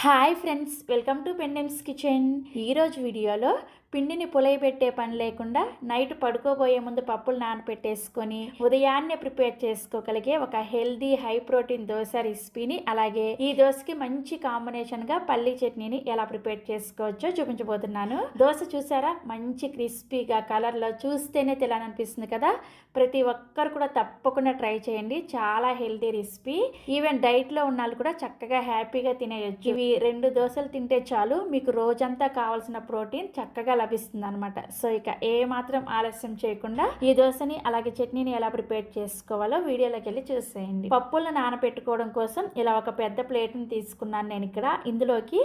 Hi friends, welcome to Pendems kitchen. ఈరోజు వీడియోలో పిండిని పులయబెట్టే పని లేకుండా నైట్ పడుకోబోయే ముందు పప్పులు నానపెట్టేసుకొని ఉదయాన్నే ప్రిపేర్ చేసుకోగలిగే ఒక హెల్దీ హై ప్రోటీన్ దోశ రెసిపీని, అలాగే ఈ దోశకి మంచి కాంబినేషన్గా పల్లీ చట్నీని ఎలా ప్రిపేర్ చేసుకోవచ్చో చూపించబోతున్నాను. దోశ చూసారా, మంచి క్రిస్పీగా కలర్లో చూస్తేనే తినాలనిపిస్తుంది కదా. ప్రతి ఒక్కరు కూడా తప్పకుండా ట్రై చేయండి. చాలా హెల్దీ రెసిపీ. ఈవెన్ డైట్లో ఉన్న వాళ్ళు కూడా చక్కగా హ్యాపీగా తినేయొచ్చు. ఇవి 2 దోశలు తింటే చాలు, మీకు రోజంతా కావాల్సిన ప్రోటీన్ చక్కగా లభిస్తుంది అనమాట. సో ఇక ఏ మాత్రం ఆలస్యం చేయకుండా ఈ దోశని అలాగే చట్నీని ఎలా ప్రిపేర్ చేసుకోవాలో వీడియోలోకి వెళ్ళి చూసేయండి. పప్పులను నానబెట్టుకోవడం కోసం ఇలా ఒక పెద్ద ప్లేట్ని తీసుకున్నాను నేను ఇక్కడ. ఇందులోకి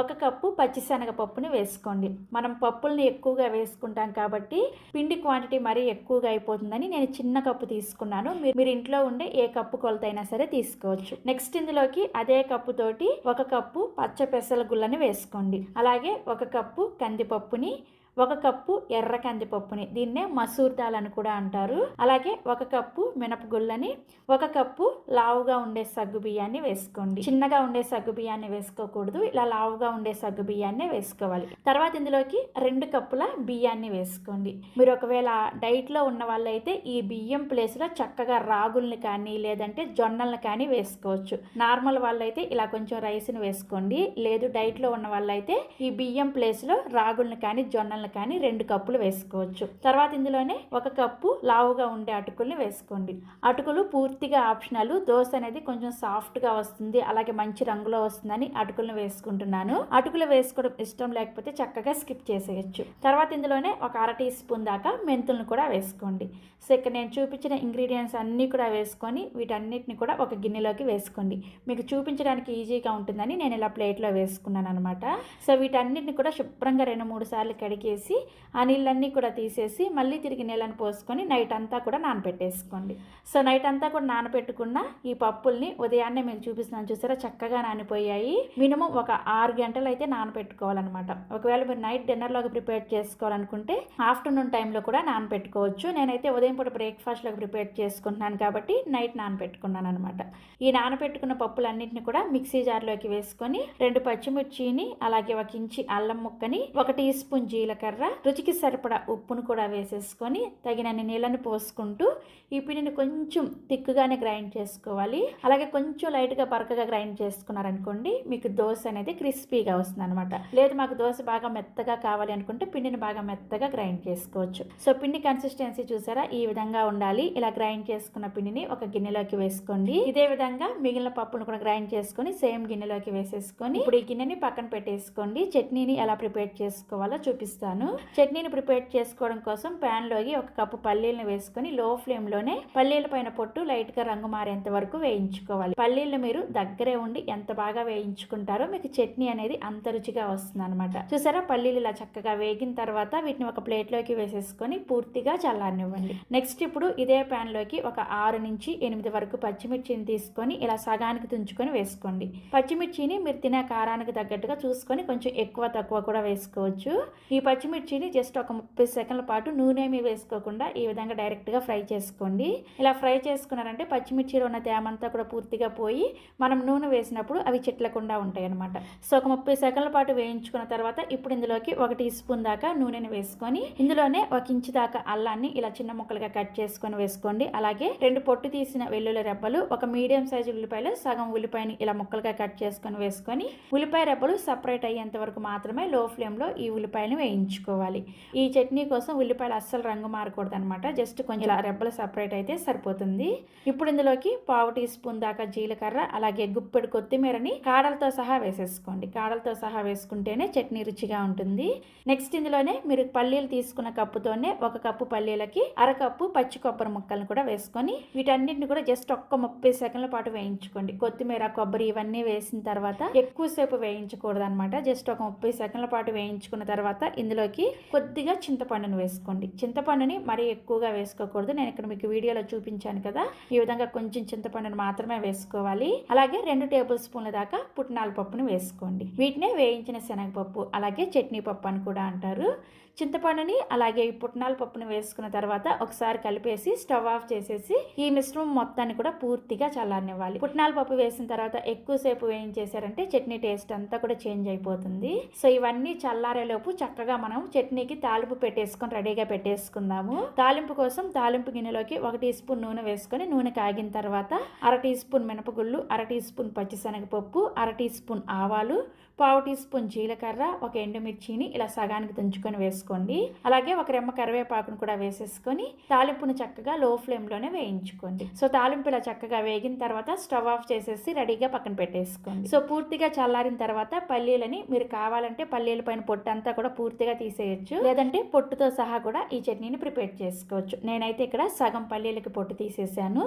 1 కప్పు పచ్చిశనగ పప్పుని వేసుకోండి. మనం పప్పుల్ని ఎక్కువగా వేసుకుంటాం కాబట్టి పిండి క్వాంటిటీ మరీ ఎక్కువగా అయిపోతుందని నేను చిన్న కప్పు తీసుకున్నాను. మీరు ఇంట్లో ఉండే ఏ కప్పు కొలతైనా సరే తీసుకోవచ్చు. నెక్స్ట్ ఇందులోకి అదే కప్పు తోటి 1 కప్పు పచ్చ పెసల గుళ్ళని వేసుకోండి. అలాగే 1 కప్పు కందిపప్పుని, 1 కప్పు ఎర్ర కందిపప్పుని, దీన్నే మసూర్ దాల్ అని కూడా అంటారు. అలాగే 1 కప్పు మినపగుళ్ళని, 1 కప్పు లావుగా ఉండే సగ్గు బియ్యాన్ని వేసుకోండి. చిన్నగా ఉండే సగ్గు బియ్యాన్ని వేసుకోకూడదు, ఇలా లావుగా ఉండే సగ్గు బియ్యాన్ని వేసుకోవాలి. తర్వాత ఇందులోకి 2 కప్పుల బియ్యాన్ని వేసుకోండి. మీరు ఒకవేళ డైట్లో ఉన్న వాళ్ళైతే ఈ బియ్యం ప్లేస్లో చక్కగా రాగుల్ని కానీ లేదంటే జొన్నల్ని కానీ వేసుకోవచ్చు. నార్మల్ వాళ్ళైతే ఇలా కొంచెం రైస్ని వేసుకోండి. లేదు డైట్లో ఉన్న వాళ్ళైతే ఈ బియ్యం ప్లేస్లో రాగుల్ని కానీ జొన్నల్ని కానీ 2 కప్పులు వేసుకోవచ్చు. తర్వాత ఇందులోనే 1 కప్పు లావుగా ఉండే అటుకుల్ని వేసుకోండి. అటుకులు పూర్తిగా ఆప్షనల్. దోశ అనేది కొంచెం సాఫ్ట్గా వస్తుంది, అలాగే మంచి రంగులో వస్తుందని అటుకులను వేసుకుంటున్నాను. అటుకులు వేసుకోవడం ఇష్టం లేకపోతే చక్కగా స్కిప్ చేసేయచ్చు. తర్వాత ఇందులోనే 1 అర టీ స్పూన్ దాకా మెంతులను కూడా వేసుకోండి. సో ఇక్కడ నేను చూపించిన ఇంగ్రీడియంట్స్ అన్నీ కూడా వేసుకొని వీటన్నిటిని కూడా ఒక గిన్నెలోకి వేసుకోండి. మీకు చూపించడానికి ఈజీగా ఉంటుందని నేను ఇలా ప్లేట్లో వేసుకున్నాను అనమాట. సో వీటన్నిటిని కూడా శుభ్రంగా 2-3 సార్లు కడిగేసి ఆ నీళ్ళన్నీ కూడా తీసేసి మళ్ళీ తిరిగి నీళ్ళని పోసుకొని నైట్ అంతా కూడా నానపెట్టేసుకోండి. సో నైట్ అంతా కూడా నానపెట్టుకున్న ఈ పప్పుల్ని ఉదయాన్నే మీకు చూపిస్తున్నాను చూసారా, చక్కగా నానిపోయాయి. మినిమం ఒక 6 గంటలు అయితే నానపెట్టుకోవాలన్నమాట. ఒకవేళ మీరు నైట్ డిన్నర్లోకి ప్రిపేర్ చేసుకోవాలనుకుంటే ఆఫ్టర్నూన్ టైంలో కూడా నానపెట్టుకోవచ్చు. నేనైతే ఉదయం పూట బ్రేక్ఫాస్ట్లోకి ప్రిపేర్ చేసుకుంటున్నాను కాబట్టి నైట్ నానపెట్టుకున్నాను అనమాట. ఈ నానపెట్టుకున్న పప్పులన్నింటినీ కూడా మిక్సీ జార్లోకి వేసుకొని 2 పచ్చిమిర్చిని, అలాగే 1 ఇంచి అల్లం ముక్కని, 1 టీ స్పూన్ జీలకర్ర, రుచికి సరిపడా ఉప్పును కూడా వేసేసుకొని తగినన్ని నీళ్ళని పోసుకుంటూ ఈ పిండిని కొంచెం తిక్కుగానే గ్రైండ్ చేసుకోవాలి. అలాగే కొంచెం లైట్గా బరకగా గ్రైండ్ చేసుకున్నారనుకోండి మీకు దోశ అనేది క్రిస్పీగా వస్తుంది అనమాట. లేదు మాకు దోశ బాగా మెత్తగా కావాలి అనుకుంటే పిండిని బాగా మెత్తగా గ్రైండ్ చేసుకోవచ్చు. సో పిండి కన్సిస్టెన్సీ చూసారా, ఈ విధంగా ఉండాలి. ఇలా గ్రైండ్ చేసుకున్న పిండిని ఒక గిన్నెలోకి వేసుకోండి. ఇదే విధంగా మిగిలిన పప్పును కూడా గ్రైండ్ చేసుకొని సేమ్ గిన్నెలోకి వేసేసుకొని ఇప్పుడు ఈ గిన్నెని పక్కన పెట్టేసుకోండి. చట్నీని ఎలా ప్రిపేర్ చేసుకోవాలో చూపిస్తాను. చట్నీని ప్రిపేర్ చేసుకోవడం కోసం ప్యాన్ లోకి 1 కప్పు పల్లీలను వేసుకొని లో ఫ్లేమ్ లోనే పల్లీల పైన పొట్టు లైట్ గా రంగు మారేంత వరకు వేయించుకోవాలి. పల్లీలు మీరు దగ్గరే ఉండి ఎంత బాగా వేయించుకుంటారో మీకు చట్నీ అనేది అంత రుచిగా వస్తుంది అనమాట. చూసారా, పల్లీలు ఇలా చక్కగా వేగిన తర్వాత వీటిని ఒక ప్లేట్ లోకి వేసేసుకొని పూర్తిగా చల్లారనివ్వండి. నెక్స్ట్ ఇప్పుడు ఇదే ప్యాన్ లోకి ఒక 6 నుంచి 8 వరకు పచ్చిమిర్చిని తీసుకొని ఇలా సగానికి తుంచుకొని వేసుకోండి. పచ్చిమిర్చిని మీరు తినే కారానికి తగ్గట్టుగా చూసుకొని కొంచెం ఎక్కువ తక్కువ కూడా వేసుకోవచ్చు. ఈ పచ్చిమిర్చిని జస్ట్ ఒక 30 సెకండ్ల పాటు నూనె ఏమీ వేసుకోకుండా ఈ విధంగా డైరెక్ట్గా ఫ్రై చేసుకోండి. ఇలా ఫ్రై చేసుకున్నారంటే పచ్చిమిర్చిలో ఉన్న తేమంతా కూడా పూర్తిగా పోయి మనం నూనె వేసినప్పుడు అవి చిట్లకుండా ఉంటాయి అనమాట. సో ఒక 30 సెకండ్ల పాటు వేయించుకున్న తర్వాత ఇప్పుడు ఇందులోకి 1 టీ స్పూన్ దాకా నూనెని వేసుకొని ఇందులోనే 1 ఇంచు దాకా అల్లాన్ని ఇలా చిన్న ముక్కలుగా కట్ చేసుకొని వేసుకోండి. అలాగే 2 పొట్టు తీసిన వెల్లుల్లి రెబ్బలు, 1 మీడియం సైజు ఉల్లిపాయలు, సగం ఉల్లిపాయని ఇలా ముక్కలుగా కట్ చేసుకొని వేసుకొని ఉల్లిపాయ రెబ్బలు సపరేట్ అయ్యేంత వరకు మాత్రమే లో ఫ్లేమ్లో ఈ ఉల్లిపాయలు వేయించుకోవాలి. ఈ చట్నీ కోసం ఉల్లిపాయలు అస్సలు రంగు మారకూడదు అనమాట. జస్ట్ కొంచెం ఇలా రెబ్బలు సపరేట్ అయితే సరిపోతుంది. ఇప్పుడు ఇందులోకి 1/2 టీ స్పూన్ దాకా జీలకర్ర, అలాగే గుప్పెడు కొత్తిమీరని కాడలతో సహా వేసేసుకోండి. కాడలతో సహా వేసుకుంటేనే చట్నీ రుచిగా ఉంటుంది. నెక్స్ట్ ఇందులోనే మీరు పల్లీలు తీసుకున్న కప్పుతోనే 1 కప్పు పల్లీలకి 1/2 కప్పు పచ్చి కొబ్బరి ముక్కలను కూడా వేసుకొని వీటన్నిటిని కూడా జస్ట్ ఒక్క 30 సెకండ్ల పాటు వేయించుకోండి. కొత్తిమీర, కొబ్బరి ఇవన్నీ వేసిన తర్వాత ఎక్కువసేపు వేయించకూడదు అనమాట. జస్ట్ ఒక 30 సెకండ్ల పాటు వేయించుకున్న తర్వాత ఇందులో ఇందులోకి కొద్దిగా చింతపండును వేసుకోండి. చింతపండుని మరీ ఎక్కువగా వేసుకోకూడదు. నేను ఇక్కడ మీకు వీడియోలో చూపించాను కదా, ఈ విధంగా కొంచెం చింతపండును మాత్రమే వేసుకోవాలి. అలాగే 2 టేబుల్ స్పూన్ల దాకా పుట్నాల పప్పును వేసుకోండి. వీటినే వేయించిన శనగపప్పు అలాగే చట్నీ పప్పు అని కూడా అంటారు. చింతపండుని అలాగే ఈ పుట్నాల పప్పును వేసుకున్న తర్వాత ఒకసారి కలిపేసి స్టవ్ ఆఫ్ చేసేసి ఈ మిశ్రమం మొత్తాన్ని కూడా పూర్తిగా చల్లారనివ్వాలి. పుట్నాల పప్పు వేసిన తర్వాత ఎక్కువసేపు వేయించేసారంటే చట్నీ టేస్ట్ అంతా కూడా చేంజ్ అయిపోతుంది. సో ఇవన్నీ చల్లారేలోపు చక్కగా మనం చట్నీకి తాలింపు పెట్టేసుకొని రెడీగా పెట్టేసుకుందాము. తాలింపు కోసం తాలింపు గిన్నెలోకి 1 టీ స్పూన్ నూనె వేసుకొని నూనె కాగిన తర్వాత 1/2 టీ స్పూన్ మినపగుళ్ళు, 1/2 టీ స్పూన్ పచ్చిశనగపప్పు, 1/2 టీ స్పూన్ ఆవాలు, 1/2 టీ స్పూన్ జీలకర్ర, ఒక ఎండుమిర్చిని ఇలా సగానికి దంచుకొని వేసుకోండి. అలాగే ఒక రెమ్మ కరివేపాకును కూడా వేసేసుకొని తాలింపును చక్కగా లో ఫ్లేమ్లోనే వేయించుకోండి. సో తాలింపు ఇలా చక్కగా వేగిన తర్వాత స్టవ్ ఆఫ్ చేసేసి రెడీగా పక్కన పెట్టేసుకోండి. సో పూర్తిగా చల్లారిన తర్వాత పల్లీలని మీరు కావాలంటే పల్లీల పైన పొట్టు అంతా కూడా పూర్తిగా తీసేయచ్చు, లేదంటే పొట్టుతో సహా కూడా ఈ చట్నీని ప్రిపేర్ చేసుకోవచ్చు. నేనైతే ఇక్కడ సగం పల్లీలకి పొట్టు తీసేసాను.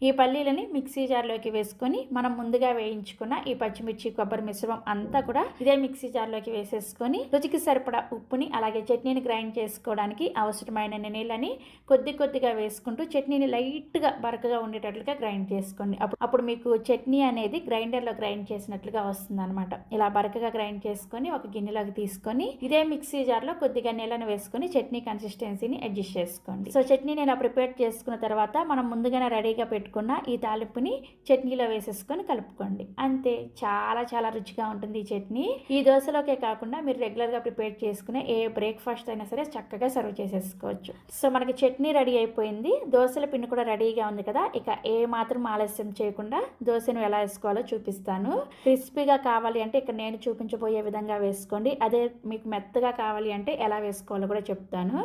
ఈ పల్లీలని మిక్సీ జార్లోకి వేసుకొని మనం ముందుగా వేయించుకున్న ఈ పచ్చిమిర్చి కొబ్బరి మిశ్రమం అంతా కూడా ఇదే మిక్సీ జార్లోకి వేసేసుకొని రుచికి సరిపడా ఉప్పుని అలాగే చట్నీని గ్రైండ్ చేసుకోవడానికి అవసరమైన నీళ్ళని కొద్దిగా వేసుకుంటూ చట్నీని లైట్గా బరకగా ఉండేటట్లుగా గ్రైండ్ చేసుకోండి. అప్పుడు మీకు చట్నీ అనేది గ్రైండర్లో గ్రైండ్ చేసినట్లుగా వస్తుంది అనమాట. ఇలా బరకగా గ్రైండ్ చేసుకొని ఒక గిన్నెలోకి తీసుకొని ఇదే మిక్సీ జార్లో కొద్దిగా నీళ్ళని వేసుకొని చట్నీ కన్సిస్టెన్సీని అడ్జస్ట్ చేసుకోండి. సో చట్నీని ఇలా ప్రిపేర్ చేసుకున్న తర్వాత మనం ముందుగానే రెడీగా పెట్టుకున్న ఈ తాలింపుని చట్నీలో వేసేసుకొని కలుపుకోండి. అంతే, చాలా చాలా రుచిగా ఉంటుంది ఈ చట్నీ. ఈ దోశలోకే కాకుండా మీరు రెగ్యులర్గా ప్రిపేర్ చేసుకునే ఏ బ్రేక్ఫాస్ట్ అయినా సరే చక్కగా సర్వ్ చేసేసుకోవచ్చు. సో మనకి చట్నీ రెడీ అయిపోయింది, దోశల పిండి కూడా రెడీగా ఉంది కదా. ఇక ఏ మాత్రం ఆలస్యం చేయకుండా దోశను ఎలా వేసుకోవాలో చూపిస్తాను. క్రిస్పీగా కావాలి అంటే ఇక్కడ నేను చూపించబోయే విధంగా వేసుకోండి. అదే మీకు మెత్తగా కావాలి అంటే ఎలా వేసుకోవాలో కూడా చెప్తాను.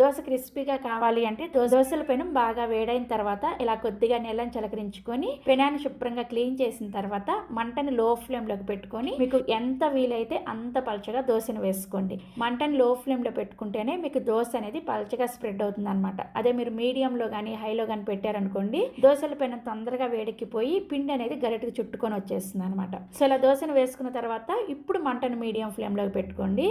దోశ క్రిస్పీగా కావాలి అంటే దోశల పెనం బాగా వేడైన తర్వాత ఇలా కొద్దిగా నీళ్ళని చిలకరించుకొని పెనాన్ని శుభ్రంగా క్లీన్ చేసిన తర్వాత మంటని లో ఫ్లేమ్లోకి పెట్టుకొని మీకు ఎంత వీలైతే అంత పలచగా దోశను వేసుకోండి. మంటని లో ఫ్లేమ్లో పెట్టుకుంటేనే మీకు దోశ అనేది పలచగా స్ప్రెడ్ అవుతుంది అనమాట. అదే మీరు మీడియంలో కానీ హైలో కానీ పెట్టారనుకోండి దోశల పెనం తొందరగా వేడెక్కిపోయి పిండి అనేది గరిటకు చుట్టుకొని వచ్చేస్తుంది అనమాట. సో ఇలా దోశను వేసుకున్న తర్వాత ఇప్పుడు మంటను మీడియం ఫ్లేమ్లోకి పెట్టుకోండి.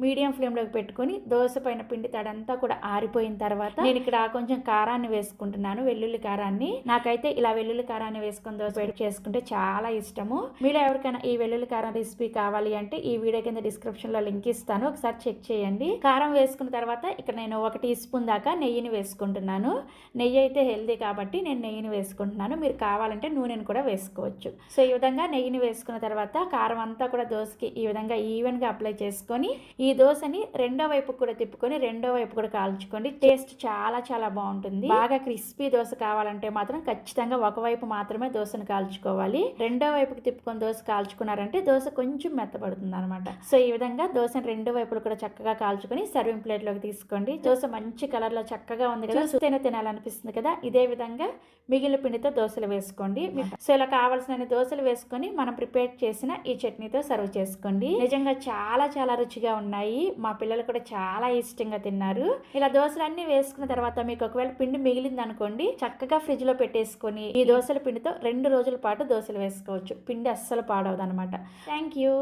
మీడియం ఫ్లేమ్లోకి పెట్టుకొని దోశ పైన పిండి తడంతా కూడా ఆరిపోయిన తర్వాత నేను ఇక్కడ కొంచెం కారాన్ని వేసుకుంటున్నాను, వెల్లుల్లి కారాన్ని. నాకైతే ఇలా వెల్లుల్లి కారాన్ని వేసుకొని దోశ వేడి చేసుకుంటే చాలా ఇష్టము. మీలో ఎవరికైనా ఈ వెల్లుల్లి కారం రెసిపీ కావాలి అంటే ఈ వీడియో కింద డిస్క్రిప్షన్ లో లింక్ ఇస్తాను, ఒకసారి చెక్ చేయండి. కారం వేసుకున్న తర్వాత ఇక్కడ నేను 1 టీ స్పూన్ దాకా నెయ్యిని వేసుకుంటున్నాను. నెయ్యి అయితే హెల్దీ కాబట్టి నేను నెయ్యిని వేసుకుంటున్నాను. మీరు కావాలంటే నూనెను కూడా వేసుకోవచ్చు. సో ఈ విధంగా నెయ్యిని వేసుకున్న తర్వాత కారం అంతా కూడా దోశకి ఈ విధంగా ఈవెన్ గా అప్లై చేసుకొని ఈ దోశని రెండో వైపు కూడా తిప్పుకొని రెండో వైపు కూడా కాల్చుకోండి. టేస్ట్ చాలా చాలా బాగుంటుంది. బాగా క్రిస్పీ దోశ కావాలంటే మాత్రం ఖచ్చితంగా ఒకవైపు మాత్రమే దోశను కాల్చుకోవాలి. రెండో వైపుకి తిప్పుకొని దోశ కాల్చుకున్నారంటే దోశ కొంచెం మెత్తబడుతుంది అనమాట. సో ఈ విధంగా దోశను రెండు వైపులు కూడా చక్కగా కాల్చుకొని సర్వింగ్ ప్లేట్ లోకి తీసుకోండి. దోశ మంచి కలర్ లో చక్కగా ఉంది కదా, చూస్తేనే తినాలనిపిస్తుంది కదా. ఇదే విధంగా మిగిలిన పిండితో దోశలు వేసుకోండి. సో ఇలా కావాల్సిన దోశలు వేసుకొని మనం ప్రిపేర్ చేసిన ఈ చట్నీతో సర్వ్ చేసుకోండి. నిజంగా చాలా చాలా రుచిగా ఉన్నాయి. మా పిల్లలు కూడా చాలా ఇష్టంగా తిన్నారు. ఇలా దోశలు అన్ని వేసుకున్న తర్వాత మీకు ఒకవేళ పిండి మిగిలింది అనుకోండి, చక్కగా ఫ్రిడ్జ్ లో పెట్టేసుకొని ఈ దోశల పిండితో 2 రోజుల పాటు దోశలు వేసుకోవచ్చు. పిండి అస్సలు పాడవదు అనమాట. Thank you.